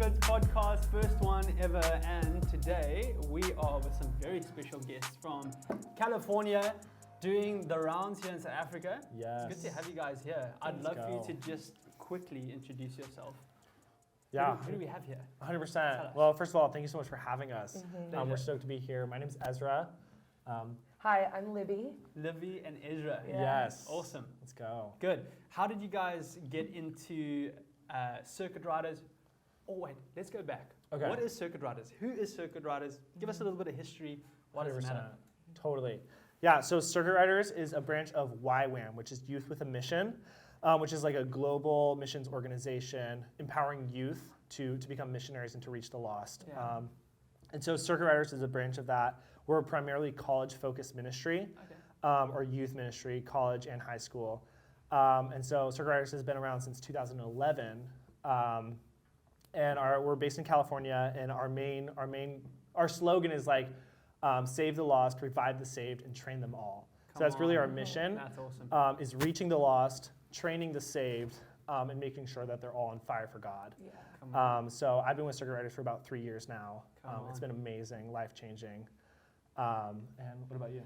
Unlimited podcast, first one ever, and today we are with some very special guests from California doing the rounds here in South Africa. Yes. It's good to have you guys here. I'd love for you to just quickly introduce yourself. Yeah. Who do we have here? 100%. Well, first of all, thank you so much for having us. We're stoked to be here. My name is Ezra. Hi, I'm Libby. Livy and Ezra. Yeah. Yes. Awesome. Let's go. Good. How did you guys get into circuit riders? Oh wait, let's go back. Okay. What is circuit riders? Who is circuit riders? Give us a little bit of history. Why does it matter? Totally. Yeah, so Circuit Riders is a branch of YWAM, which is Youth with a Mission, which is like a global missions organization empowering youth to become missionaries and to reach the lost. Yeah. And so Circuit Riders is a branch of that. We're a primarily college-focused ministry, or youth ministry, college and high school. And so Circuit Riders has been around since 2011. And we're based in California, and our slogan is like, save the lost, revive the saved, and train them all. So that's really our mission. That's awesome. Is reaching the lost, training the saved, and making sure that they're all on fire for God. Yeah. So I've been with Circuit Riders for about 3 years now. It's been amazing, life-changing. And what about you?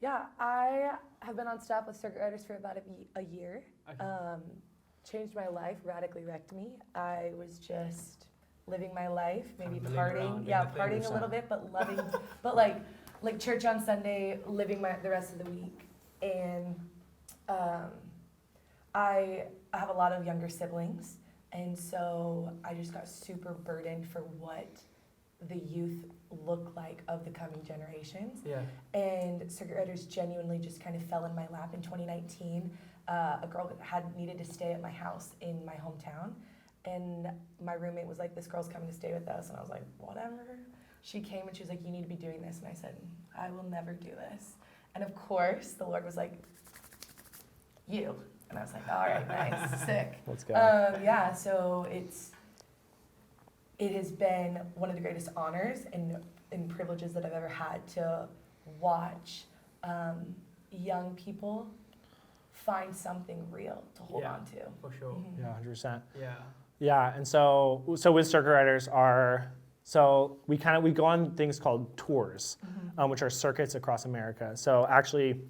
Yeah, I have been on staff with Circuit Riders for about a year. Okay. Changed my life, radically wrecked me. I was just living my life, maybe Kind of partying. Yeah, partying a little bit, but loving, but like church on Sunday, living the rest of the week. And I have a lot of younger siblings, and so I just got super burdened for what the youth look like of the coming generations. Yeah. And Circuit Riders genuinely just kind of fell in my lap in 2019. A girl had needed to stay at my house in my hometown, and my roommate was like, this girl's coming to stay with us, and I was like, whatever. She came and she was like, you need to be doing this, and I said, I will never do this. And of course, the Lord was like, you. And I was like, all right, nice, sick. Let's go. Yeah, so it has been one of the greatest honors and privileges that I've ever had to watch young people find something real to hold on to. For sure. Mhm. Yeah, 100%. Yeah. Yeah, and so with Circuit Riders we go on things called tours, which are circuits across America. So actually,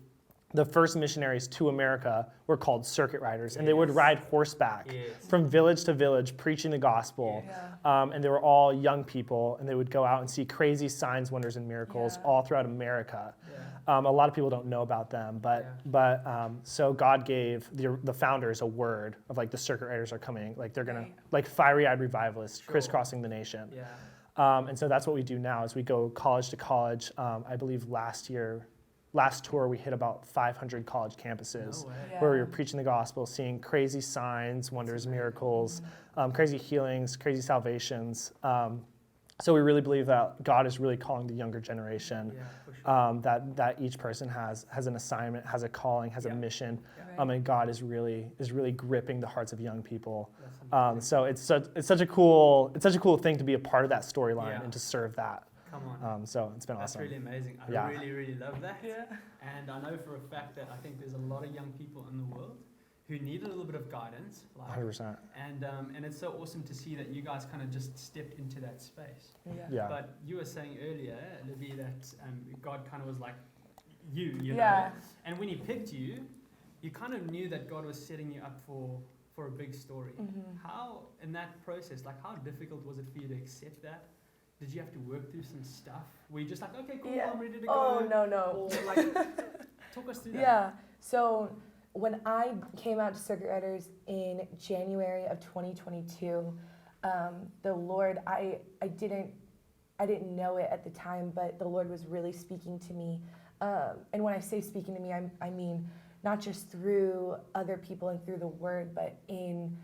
the first missionaries to America were called Circuit Riders, and they would ride horseback from village to village preaching the gospel. Yeah. And they were all young people, and they would go out and see crazy signs, wonders, and miracles all throughout America. Yeah. A lot of people don't know about them, but so God gave the founders a word of like the Circuit Riders are coming, like they're gonna like fiery-eyed revivalists crisscrossing the nation. Yeah. And so that's what we do now is we go college to college. I believe last tour we hit about 500 college campuses No way. where we were preaching the gospel, seeing crazy signs, wonders, miracles, crazy healings, crazy salvations. So we really believe that God is really calling the younger generation. Yeah, for sure. That each person has an assignment, has a calling, has a mission, Yeah. and God is really gripping the hearts of young people. That's amazing. So it's such a cool thing to be a part of that storyline and to serve that. Come on. So it's been That's awesome. really amazing. I Yeah. really, really love that. Yeah. And I know for a fact that I think there's a lot of young people in the world who need a little bit of guidance. 100%. And it's so awesome to see that you guys kind of just stepped into that space. Yeah. But you were saying earlier, Libby, that God kind of was like, you Yeah. know. And when he picked you, you kind of knew that God was setting you up for a big story. How, in that process, like how difficult was it for you to accept that? Did you have to work through some stuff? Were you just like, okay, cool, Yeah. I'm ready to go? Oh, no. Or like, talk us through that. Yeah. So when I came out to Circuit Riders in January of 2022, the Lord, I didn't know it at the time, but the Lord was really speaking to me. And when I say speaking to me, I mean not just through other people and through the Word, but in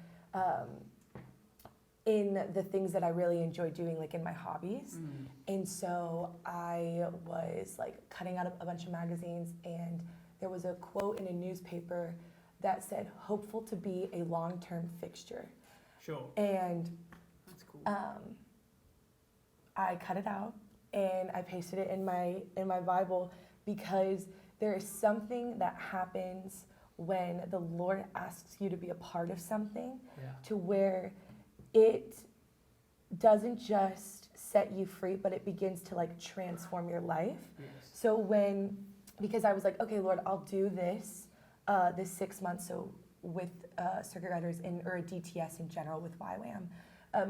the things that I really enjoy doing, like in my hobbies. And so I was like cutting out a bunch of magazines, and there was a quote in a newspaper that said, hopeful to be a long-term fixture. Sure. And That's cool. I cut it out and I pasted it in my Bible, because there is something that happens when the Lord asks you to be a part of something, to where it doesn't just set you free, but it begins to like transform your life. Yes. So because I was like, okay, Lord, I'll do this, this 6 months. So with circuit riders or a DTS in general with YWAM,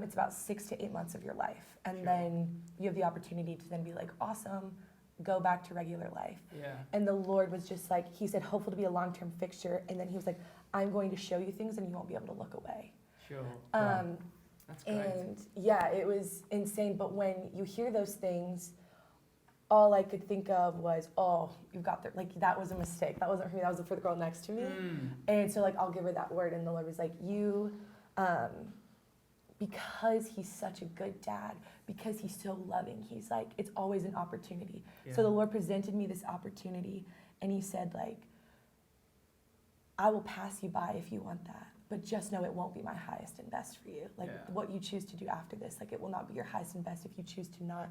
it's about 6 to 8 months of your life. And Sure. then you have the opportunity to then be like, awesome, go back to regular life. Yeah. And the Lord was just like, he said, hopeful to be a long-term fixture. And then he was like, I'm going to show you things and you won't be able to look away. Sure. That's great. And yeah, it was insane. But when you hear those things, all I could think of was, oh, you got there. Like, that was a mistake. That wasn't for me. That was for the girl next to me. And so, like, I'll give her that word. And the Lord was like, because he's such a good dad, because he's so loving, he's like, it's always an opportunity. Yeah. So the Lord presented me this opportunity. And he said, like, I will pass you by if you want that. But just know it won't be my highest and best for you. Like, Yeah. what you choose to do after this, like, it will not be your highest and best if you choose to not,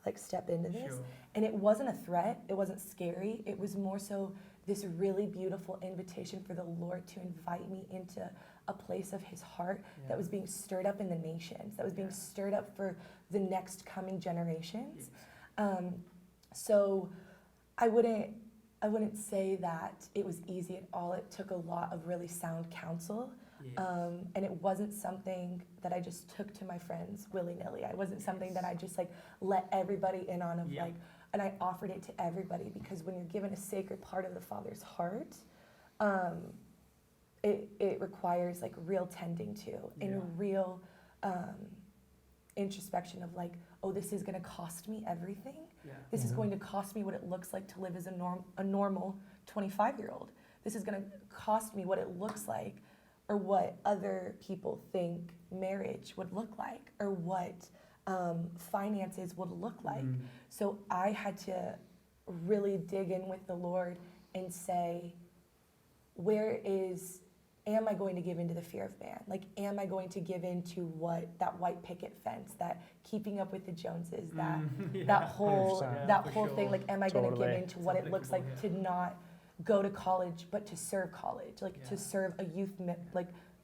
like, step into this. Sure. And it wasn't a threat. It wasn't scary. It was more so this really beautiful invitation for the Lord to invite me into a place of his heart that was being stirred up in the nations, that was being stirred up for the next coming generations. Yes. So I wouldn't say that it was easy at all. It took a lot of really sound counsel. Yes. And it wasn't something that I just took to my friends willy-nilly. It wasn't something that I just like let everybody in on of like, and I offered it to everybody, because when you're given a sacred part of the Father's heart, it requires like real tending to and real introspection of like, oh, this is going to cost me everything. Yeah. This is going to cost me what it looks like to live as a normal 25-year-old. This is going to cost me what it looks like, or what other people think marriage would look like, or what finances would look like. So I had to really dig in with the Lord and say, am I going to give into the fear of man? Like, am I going to give into what that white picket fence, that keeping up with the Joneses, that whole 100%. thing? Like, am I going to give Totally. into what it looks like to not go to college, but to serve college, like to serve a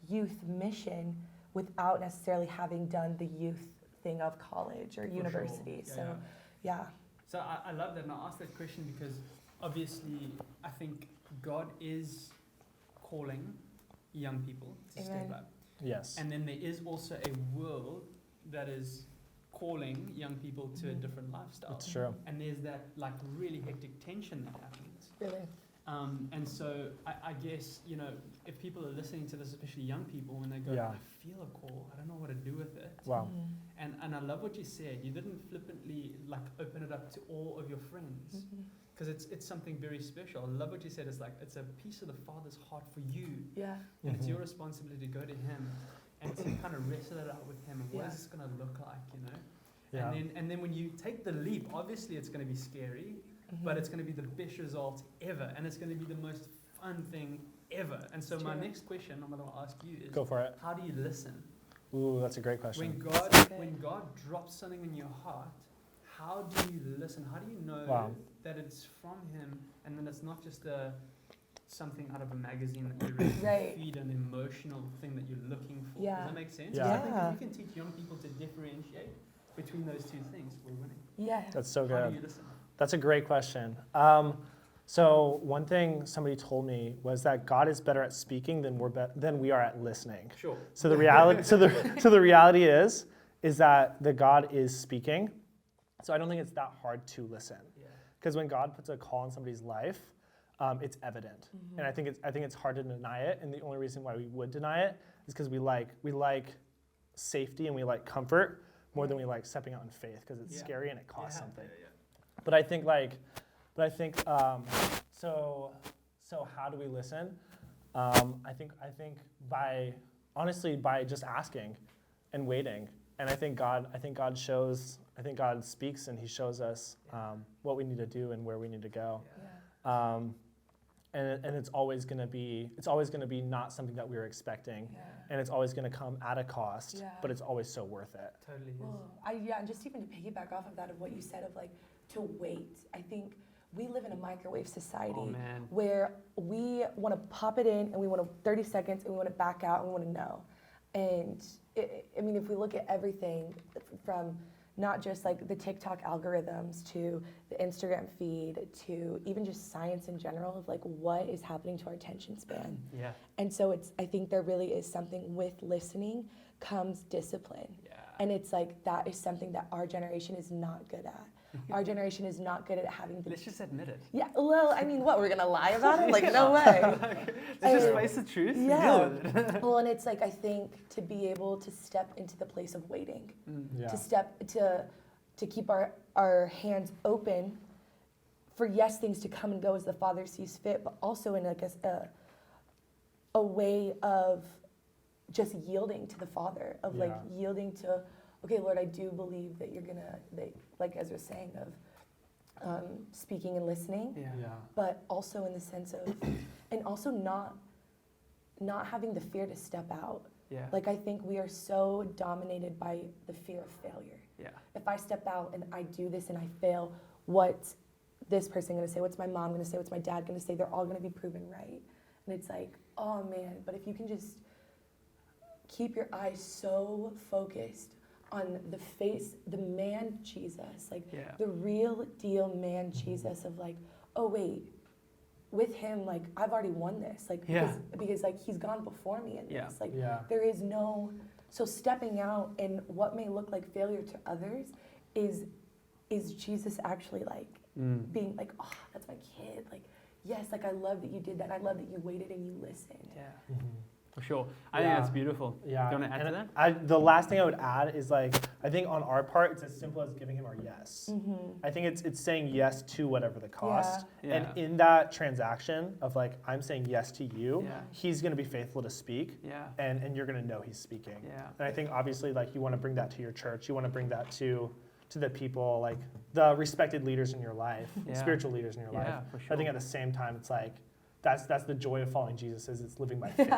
youth mission without necessarily having done the youth thing of college or university. Sure. So, yeah. So I love that, and I asked that question because obviously I think God is calling young people to step up. Yes. And then there is also a world that is calling young people to a different lifestyle. It's true. And there's that like really hectic tension that happens. Really. And so I guess, you know, if people are listening to this, especially young people, when they go, Yeah. I feel a call, I don't know what to do with it. Wow. And I love what you said. You didn't flippantly like open it up to all of your friends, because it's something very special. I love what you said. It's like, it's a piece of the Father's heart for you. Yeah. And it's your responsibility to go to him and to kind of wrestle it out with him. And what is this going to look like, you know? Yeah. And then when you take the leap, obviously it's going to be scary, but it's going to be the best result ever. And it's going to be the most fun thing ever. And so my next question I'm going to ask you is, Go for it. how do you listen? Ooh, that's a great question. When God drops something in your heart, how do you listen? How do you know that it's from him, and then it's not just something out of a magazine that you read to feed an emotional thing that you're looking for? Yeah. Does that make sense? Yeah. I think if you can teach young people to differentiate between those two things, we're winning. Yeah. That's so How do good. you listen? That's a great question. So one thing somebody told me was that God is better at speaking than we are at listening. Sure. So the reality, so the reality is that the God is speaking. So I don't think it's that hard to listen, because when God puts a call in somebody's life, it's evident, and I think it's hard to deny it. And the only reason why we would deny it is because we like safety and we like comfort more than we like stepping out in faith, because it's scary and it costs something. But I think so how do we listen? I think by just asking and waiting. And I think God speaks, and he shows us what we need to do and where we need to go. And it's always going to be not something that we were expecting, and it's always going to come at a cost, but it's always so worth it. Totally is. And just even to piggyback off of that, of what you said of like to wait. I think we live in a microwave society where we want to pop it in and we want 30 seconds and we want to back out and we want to know. And if we look at everything from not just like the TikTok algorithms to the Instagram feed to even just science in general of like what is happening to our attention span. Yeah. And so I think there really is something with listening comes discipline. Yeah. And it's like that is something that our generation is not good at. Our generation is not good at having the... Let's just admit it. Yeah, well, I mean, what, we're going to lie about it? Like, no way. Let's just face the truth and deal with it. Well, and it's like, I think to be able to step into the place of waiting, Yeah. to keep our hands open for, yes, things to come and go as the Father sees fit, but also in like a way of just yielding to the Father, of like yielding to, okay, Lord, I do believe that you're going to, like Ezra was saying, of speaking and listening, but also in the sense of, and also not having the fear to step out. Yeah. Like, I think we are so dominated by the fear of failure. Yeah. If I step out and I do this and I fail, what's this person going to say? What's my mom going to say? What's my dad going to say? They're all going to be proven right. And it's like, oh man, but if you can just keep your eyes so focused on the face, the man Jesus, like the real deal man Jesus of like, oh wait, with him, like I've already won this, like because like he's gone before me in this, like there is no, so stepping out and what may look like failure to others is Jesus actually like being like, oh, that's my kid, like yes, like I love that you did that, and I love that you waited and you listened. Yeah. For sure. I think that's beautiful. Yeah. Do you want to add to that? The last thing I would add is like, I think on our part, it's as simple as giving him our yes. I think it's saying yes to whatever the cost. Yeah. And in that transaction of like, I'm saying yes to you, Yeah. he's going to be faithful to speak. Yeah. And you're going to know he's speaking. Yeah. And I think obviously like you want to bring that to your church. You want to bring that to the people, like the respected leaders in your life, spiritual leaders in your life. For sure. I think at the same time, it's like, that's the joy of following Jesus is it's living by faith.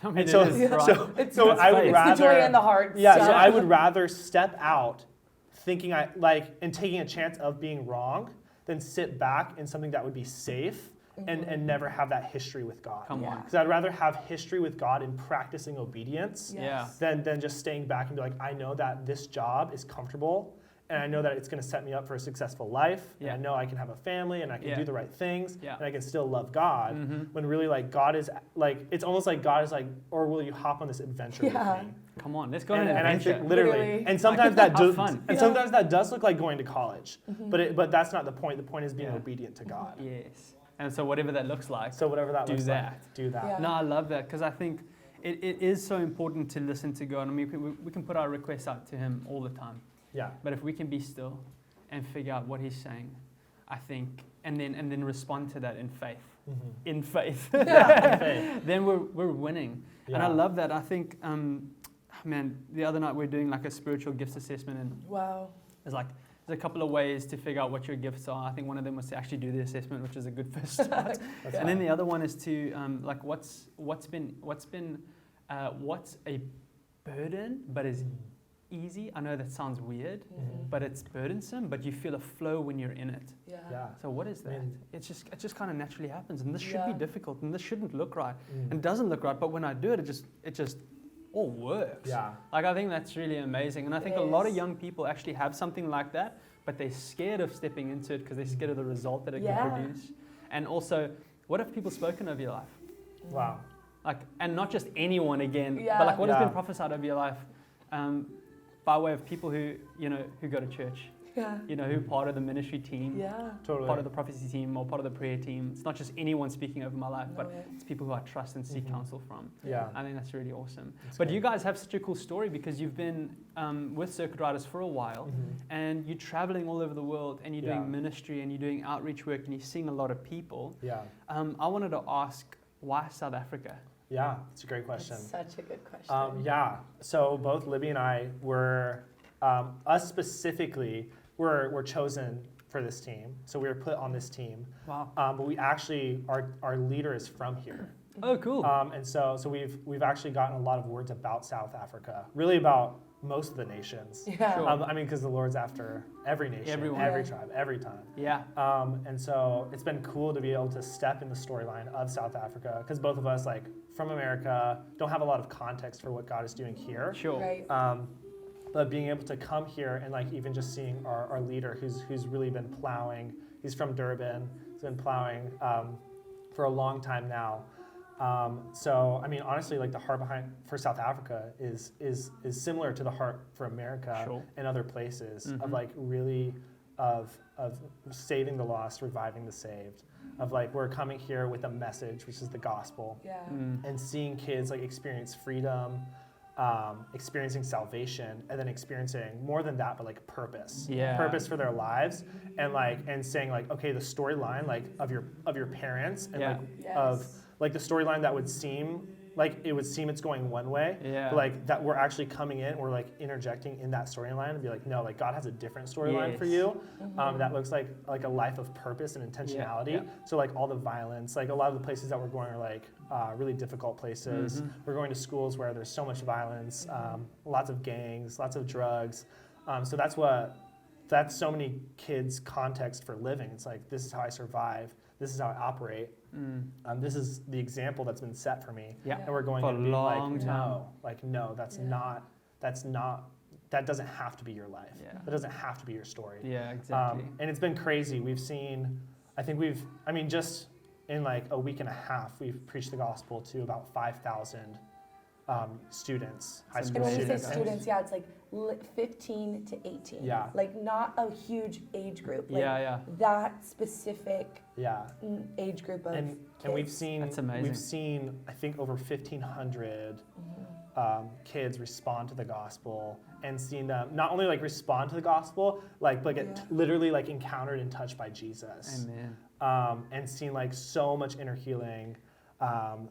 I mean, And so I would faith. rather It's the joy in the heart. Yeah, so I would rather step out thinking and taking a chance of being wrong than sit back in something that would be safe and never have that history with God. Come on. Because I'd rather have history with God in practicing obedience than just staying back and be like, I know that this job is comfortable and I know that it's going to set me up for a successful life. And I know I can have a family and I can do the right things and I can still love God. When really like God is like, it's almost like God is like, or will you hop on this adventure with me? Come on, let's go on an And I adventure. think literally, and sometimes that does, fun. and sometimes that does look like going to college, but that's not the point. The point is being obedient to God. Yes. And so whatever that looks like, So whatever that do looks that. like, do that. Yeah. No, I love that because I think it is so important to listen to God. I mean, we can put our requests out to Him all the time. Yeah. But if we can be still and figure out what He's saying, I think, and then respond to that in faith. In faith. Then we're winning. Yeah. And I love that. I think, man, the other night we are doing like a spiritual gifts assessment, and there's a couple of ways to figure out what your gifts are. I think one of them was to actually do the assessment, which is a good first start. And then the other one is to like what's a burden but is easy. I know that sounds weird, but it's burdensome, but you feel a flow when you're in it. Yeah. So what is that? It just kind of naturally happens, and this should be difficult, and this shouldn't look right, and it doesn't look right. But when I do it, it just all works. Yeah. Like I think that's really amazing, and I think a lot of young people actually have something like that, but they're scared of stepping into it because they're scared of the result that it can produce. And also, what have people spoken over your life? Wow. Like, and not just anyone again, but like what has been prophesied over your life? By way of people who go to church, who are part of the ministry team, Totally. part of the prophecy team, or part of the prayer team. It's not just anyone speaking over my life, but it's people who I trust and seek counsel from. Yeah. I think that's really awesome. That's But great. you guys have such a cool story because you've been with Circuit Riders for a while, and you're traveling all over the world, and you're doing ministry, and you're doing outreach work, and you're seeing a lot of people. Yeah. I wanted to ask, why South Africa? Yeah, it's a great question. That's such a good question. So both Libby and I were, us specifically, were chosen for this team. So we were put on this team. Wow. But we actually, our leader is from here. Oh, cool. And so we've actually gotten a lot of words about South Africa, really about most of the nations. Sure. I mean, because the Lord's after every nation, Everyone. every tribe, every time. Yeah. And so it's been cool to be able to step in the storyline of South Africa, because both of us, like from America, don't have a lot of context for what God is doing here. Sure. Right. but being able to come here and like even just seeing our leader who's really been plowing. He's from Durban. He's been plowing for a long time now. So I mean, honestly, like the heart behind for South Africa is similar to the heart for America and other places of like really of saving the lost, reviving the saved. Of like we're coming here with a message, which is the gospel, and seeing kids like experience freedom, experiencing salvation, and then experiencing more than that, but like purpose for their lives, and saying like, okay, the storyline like of your parents and of like the storyline that would seem like it's going one way, but like that we're actually coming in, we're like interjecting in that storyline and be like, no, like God has a different storyline for you, that looks like a life of purpose and intentionality. So like all the violence, like a lot of the places that we're going are like really difficult places. We're going to schools where there's so much violence, lots of gangs, lots of drugs. So that's so many kids' context for living. It's like, this is how I survive. This is how I operate. This is the example that's been set for me. And we're going to be like, no, that doesn't have to be your life. That doesn't have to be your story. Exactly. And it's been crazy. We've seen, just in like a week and a half, we've preached the gospel to about 5,000 students, high school students. And when we say students, it's like 15 to 18. Like not a huge age group. Like that specific age group of kids. And we've seen, that's amazing. We've seen, I think, over 1,500 kids respond to the gospel, and seen them not only like respond to the gospel, but get literally like encountered and touched by Jesus. Amen. And seen like so much inner healing.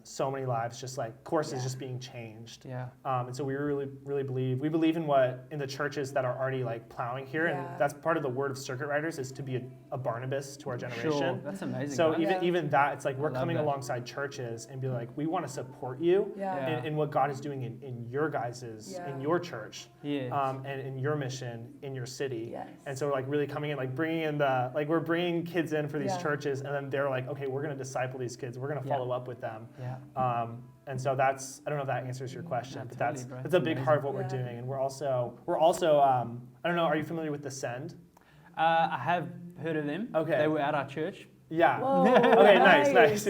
So many lives just like courses just being changed. And so we really believe in the churches that are already like plowing here, and that's part of the word of Circuit Riders is to be a Barnabas to our generation. That's amazing. So even that, it's like we're coming alongside churches and be like, we want to support you in what God is doing in your guys's in your church, and in your mission in your city. And so we're like really coming in, like bringing in we're bringing kids in for these churches, and then they're like, okay, we're going to disciple these kids. We're going to follow up with them. And so I don't know if that answers your question, but that's a big part of what we're doing. And we're also I don't know, are you familiar with the Send? I have heard of them. Okay. They were at our church. Whoa, okay, nice.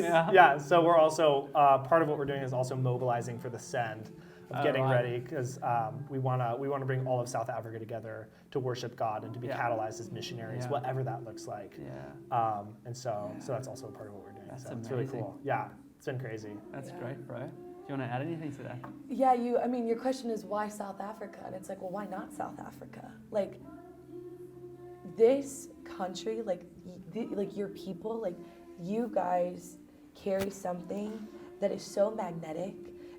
So we're also part of what we're doing is also mobilizing for the Send, of getting ready, because we want to bring all of South Africa together to worship God and to be catalyzed as missionaries, whatever that looks like. And so that's also a part of what we're doing. That's so it's really cool. It's been crazy. That's great, bro. Do you want to add anything to that? Your question is why South Africa? And it's like, well, why not South Africa? Like, this country, like your people, like you guys carry something that is so magnetic,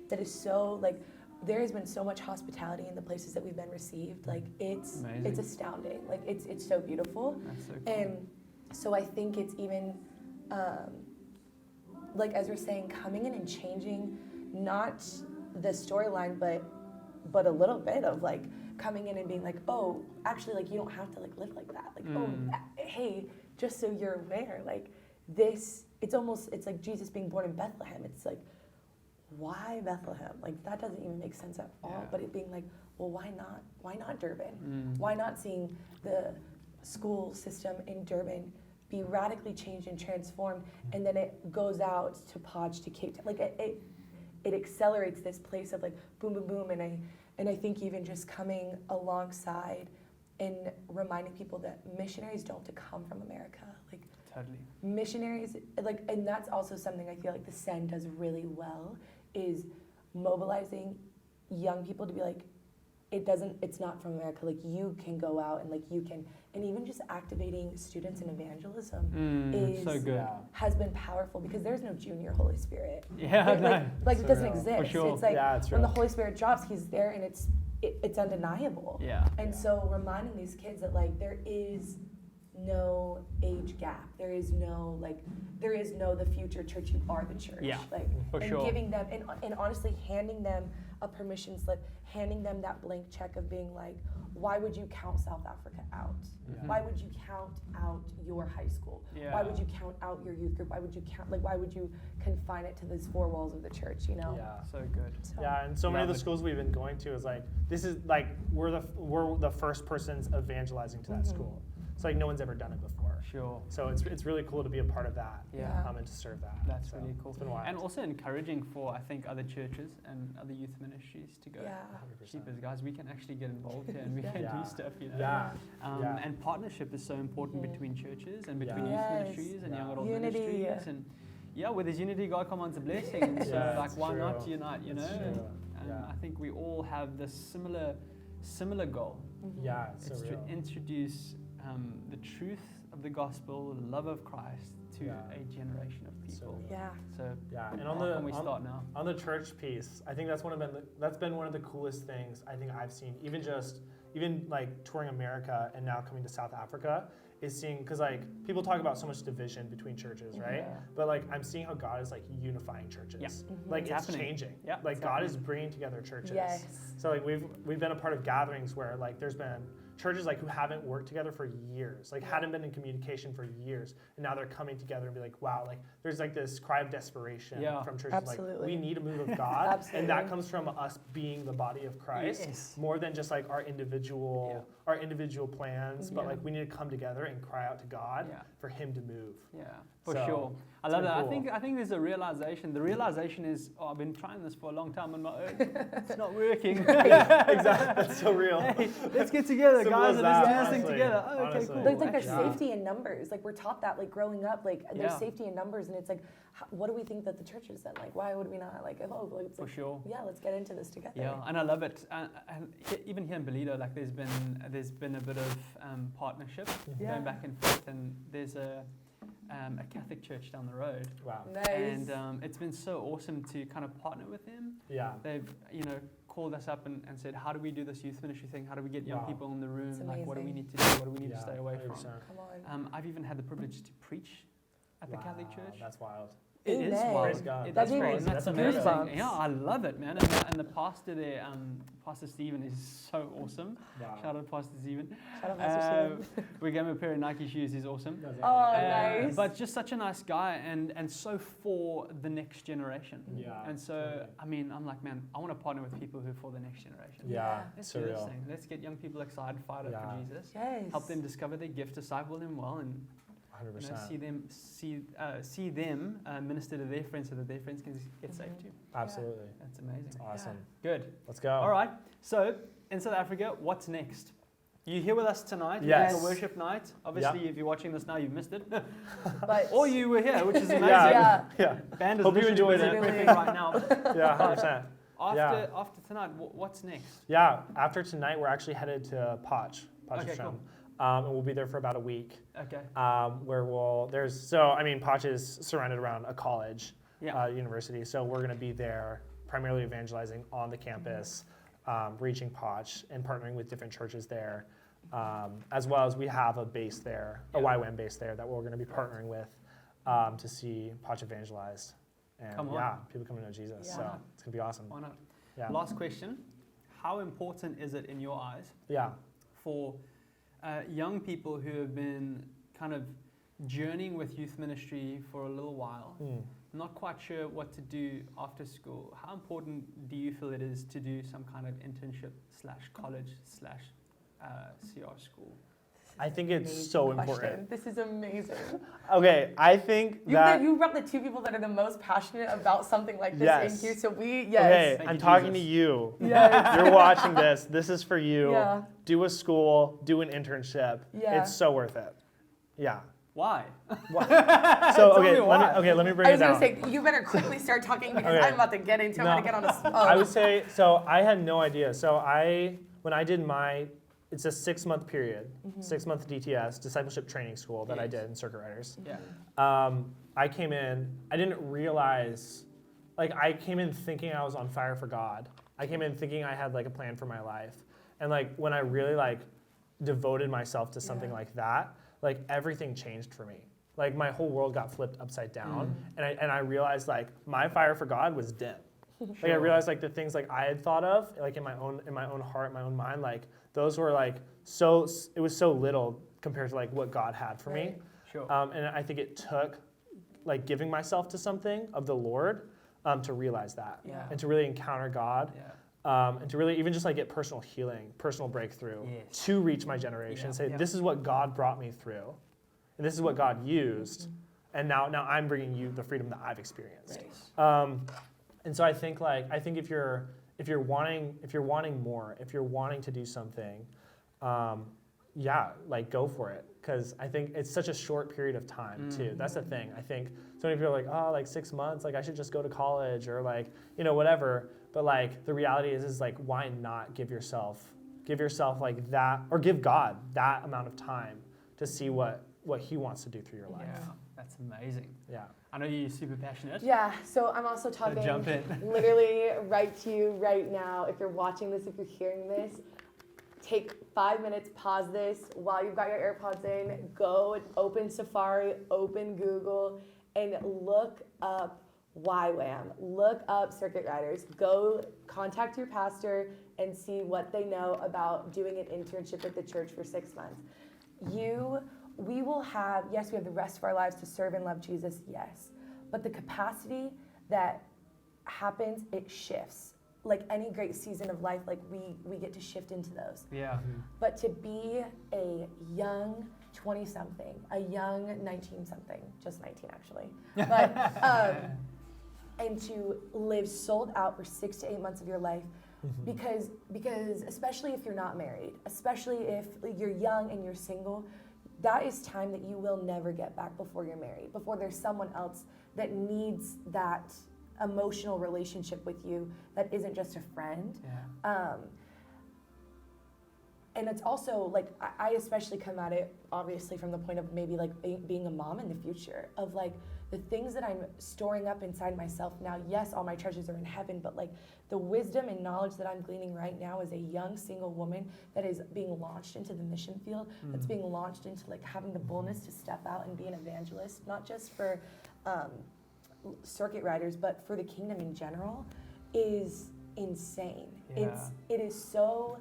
that is so like, there has been so much hospitality in the places that we've been received. Like it's astounding. Like it's so beautiful. That's so cool. And so I think it's even, like as we're saying, coming in and changing not the storyline, but a little bit of like coming in and being like, oh, actually, like you don't have to like live like that. Like, hey, just so you're aware, like this, it's like Jesus being born in Bethlehem. It's like, why Bethlehem? Like that doesn't even make sense at all. But it being like, well, why not Durban? Why not seeing the school system in Durban be radically changed and transformed, and then it goes out to Podge, to Cape Town. Like it accelerates this place of like boom, boom, boom. And I think even just coming alongside and reminding people that missionaries don't have to come from America. Like totally. Missionaries, like, and that's also something I feel like the Send does really well, is mobilizing young people to be like, it's not from America. Like you can go out and like you can, and even just activating students in evangelism is so good. Has been powerful, because there's no junior Holy Spirit. Like it doesn't exist. For sure. It's like it's when the Holy Spirit drops, he's there, and it's undeniable. Yeah. And so reminding these kids that like there is no age gap. There is no the future church. You are the church. Yeah, like for and sure. giving them and honestly handing them a permission slip, handing them that blank check of being like, why would you count South Africa out? Mhm. Why would you count out your high school? Yeah. Why would you count out your youth group? Why would you confine it to these four walls of the church, you know? Yeah. So good. So, Yeah, and so many of the Love it. schools we've been going to is like, this is like, we're the first persons evangelizing to that school. It's like no one's ever done it before. Sure. So it's really cool to be a part of that. Yeah. And to serve that. That's So really cool. It's been wild. And also encouraging for, I think, other churches and other youth ministries to go, yeah. 100%. cheapers, guys, we can actually get involved here and we Yeah. can Yeah. do stuff, you know. Yeah. Yeah. And partnership is so important Yeah. between churches and between Yeah. youth Yes. ministries and Yeah. young adult Unity. ministries. And yeah, where there's unity, God commands a blessing. And so, Yeah, like, it's why not true. unite, you It's know? true. And Yeah. I think we all have this similar goal. Yeah, it's so It's to real. introduce the truth of the gospel, the love of Christ to Yeah. a generation of So people. real. Yeah. So, Yeah, and how can we start now? on the church piece, I think that's been one of the coolest things I think I've seen. Even like touring America and now coming to South Africa is seeing, because like people talk about so much division between churches, right? Yeah. But like I'm seeing how God is like unifying churches. Yeah. Like It's it's happening. changing. Yeah, Like it's God is happening. bringing together churches. Yes. So like we've been a part of gatherings where like there's been churches like who haven't worked together for years, like hadn't been in communication for years, and now they're coming together and be like, wow, like there's like this cry of desperation Yeah. from churches, like Absolutely. we need a move of God, Absolutely. and that comes from us being the body of Christ, Yes. more than just like our individual plans, but Yeah. like we need to come together and cry out to God Yeah. for Him to move. Yeah, for So, sure. I it's love been that. cool. I think there's a realization. The realization is, I've been trying this for a long time on my own. It's not working. Exactly, that's so real. Hey, let's get together, Simple guys, as and let's that, do this thing honestly. together. Oh, okay, Honestly. cool. There's like there's Yeah. safety in numbers. Like we're taught that, like growing up, like Yeah. there's safety in numbers, and it's like, what do we think that the church is then? Like, why would we not like? Oh, like, it's For like, sure. yeah, let's get into this together. Yeah, and I love it. And even here in Belido, like there's been a bit of partnership Yeah. going back and forth, and there's a Catholic church down the road, Wow. Nice. and it's been so awesome to kind of partner with them. Yeah. They've called us up and said, how do we do this youth ministry thing? How do we get young Wow. people in the room? It's Like, what do we amazing. need to do? What do we need Yeah, to stay away 100%. from? Come on. I've even had the privilege to preach at the Catholic Wow, Church. That's wild. It is Amen. wild. Praise God. It- That's that's crazy. crazy. That's That's amazing. goosebumps. Yeah, I love it, man. And the pastor there, Pastor Stephen, is so awesome. Wow. Shout out Pastor Stephen. Shout out Pastor Stephen. We gave him a pair of Nike shoes. He's awesome. That's Oh, awesome. nice. But just such a nice guy, and so for the next generation. Yeah. And so, totally. I mean, I'm like, man, I want to partner with people who are for the next generation. Yeah. Let's do this Surreal. thing. Let's get young people excited, fired up Yeah. for Jesus. Yes. Help them discover their gift, disciple them well, and 100%. see them minister to their friends so that their friends can get saved too. Absolutely. That's amazing. Awesome. Good. Let's go. All right. So in South Africa, what's next? You're here with us tonight. Yes. You're doing a worship night. Obviously, if you're watching this now, you've missed it. But Or you were here, which is amazing. Yeah. Yeah. Band is Hope you literally enjoyed busy it. prepping right now. Yeah. 100%. After tonight, what's next? Yeah. After tonight, we're actually headed to Potch. Okay, Potchefstroom. cool. And we'll be there for about a week. Okay. Where Potch is surrounded around a college, Yeah. university. So we're going to be there primarily evangelizing on the campus, reaching Potch and partnering with different churches there, as well as we have a base there, a Yeah. YWAM base there that we're going to be partnering with to see Potch evangelized. And Come on. yeah, people come to know Jesus. Yeah. So it's going to be awesome. Why not? Yeah. Last question. How important is it in your eyes Yeah. for young people who have been kind of journeying with youth ministry for a little while, Mm. not quite sure what to do after school? How important do you feel it is to do some kind of internship / college / CR school? I think it's Amazing so question. important. This is amazing. Okay, I think that. You brought the two people that are the most passionate about something like this Yes. in here. So Okay, yes. Thank I'm you, talking Jesus. to you. Yes. You're watching this. This is for you. Yeah. Do a school, do an internship. Yeah. It's so worth it. Yeah. Why? So me why. let me bring I it was down. gonna say you better quickly start talking because Okay. I'm about to get into. I'm No. gonna get on a. I would say so. I had no idea. So when I did it's a 6-month period, 6-month DTS discipleship training school that I Yes. did in Circuit Riders. Yeah. I came in. I didn't realize, I came in thinking I was on fire for God. I came in thinking I had a plan for my life, and when I really devoted myself to something Yeah. like that, like everything changed for me. Like my whole world got flipped upside down, and I realized like my fire for God was dim. Like I realized like the things like I had thought of like in my own heart, my own mind, like those were like it was so little compared to like what God had for me. Sure. And I think it took like giving myself to something of the Lord to realize that, and to really encounter God. And to really even just like get personal healing, personal breakthrough to reach my generation and say, this is what God brought me through, and this is what God used, and now I'm bringing you the freedom that I've experienced. And so I think if you're wanting more, if you're wanting to do something, like go for it, because I think it's such a short period of time too. That's the thing. I think so many people are like, oh, like 6 months, like I should just go to college or like whatever. But like the reality is like why not give yourself like that, or give God that amount of time to see what He wants to do through your life. Yeah, that's amazing. Yeah. I know you're super passionate. Yeah, so I'm also So talking jump in. literally right to you right now. If you're watching this, if you're hearing this, take 5 minutes, pause this while you've got your AirPods in, go and open Safari, open Google, and look up YWAM. Look up Circuit Riders. Go contact your pastor and see what they know about doing an internship at the church for 6 months. We will have, yes, we have the rest of our lives to serve and love Jesus, yes. But the capacity that happens, it shifts. Like any great season of life, like we get to shift into those. Yeah. But to be a young 20-something, a young 19-something, just 19 actually, but and to live sold out for 6 to 8 months of your life, because especially if you're not married, especially if you're young and you're single, that is time that you will never get back before you're married, before there's someone else that needs that emotional relationship with you that isn't just a friend. And it's also like I especially come at it obviously from the point of maybe like being a mom in the future, of like the things that I'm storing up inside myself now. Yes, all my treasures are in heaven, but like the wisdom and knowledge that I'm gleaning right now as a young single woman that is being launched into the mission field, that's being launched into like having the boldness to step out and be an evangelist, not just for circuit riders, but for the kingdom in general, is insane. It is so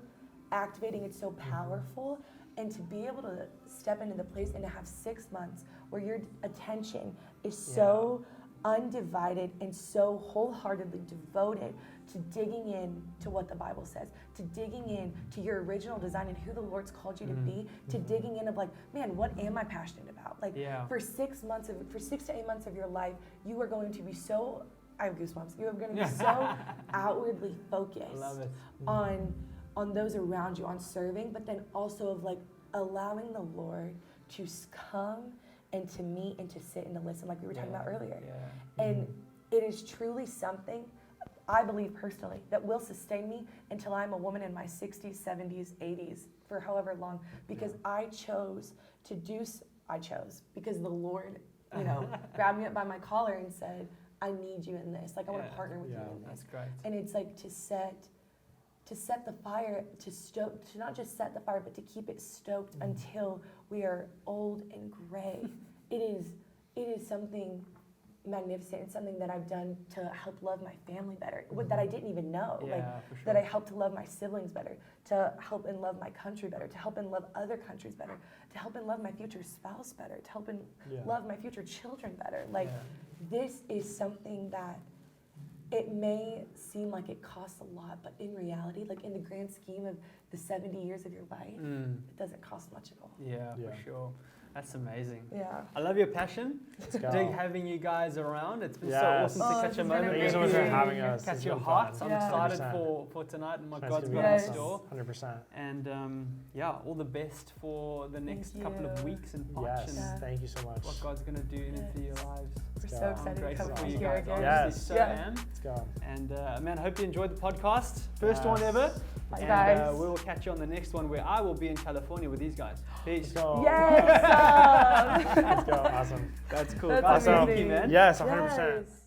activating, it's so powerful, and to be able to step into the place and to have 6 months where your attention is so undivided and so wholeheartedly devoted to digging in to what the Bible says, to digging in to your original design and who the Lord's called you to be, to digging in of like, man, what am I passionate about? Like for 6 to 8 months of your life, you are going to be so, I have goosebumps, you are going to be so outwardly focused on those around you, on serving, but then also of like allowing the Lord to come and to meet and to sit and to listen, like we were talking about earlier. And it is truly something, I believe personally, that will sustain me until I'm a woman in my 60s, 70s, 80s, for however long, because I chose because the Lord, grabbed me up by my collar and said, I need you in this. Like, I want to partner with you in this. That's great. And it's like to set the fire, to not just set the fire, but to keep it stoked until we are old and gray. It is something magnificent. It's something that I've done to help love my family better, that I didn't even know. That I help to love my siblings better, to help and love my country better, to help and love other countries better, to help and love my future spouse better, to help and love my future children better. This is something that it may seem like it costs a lot, but in reality, like in the grand scheme of the 70 years of your life, it doesn't cost much at all. Yeah, for sure. That's amazing. Yeah. I love your passion. Dig having you guys around. It's been so awesome to catch a moment. Thank you so much for having us. Catch your hearts. I'm excited for tonight and what God's got in store. 100%. And all the best for the next couple of weeks and months. Yes, thank you so much. What God's going to do in and through your lives. We're so excited to come you here guys. again. Yes. So am. Let's go. And man, I hope you enjoyed the podcast. First one ever. Bye, and guys. we will catch you on the next one where I will be in California with these guys. Peace. Let's go. Yes! Let's go. Awesome. That's cool. That's Awesome. amazing. Thank you, man. Yes, 100%. Yes.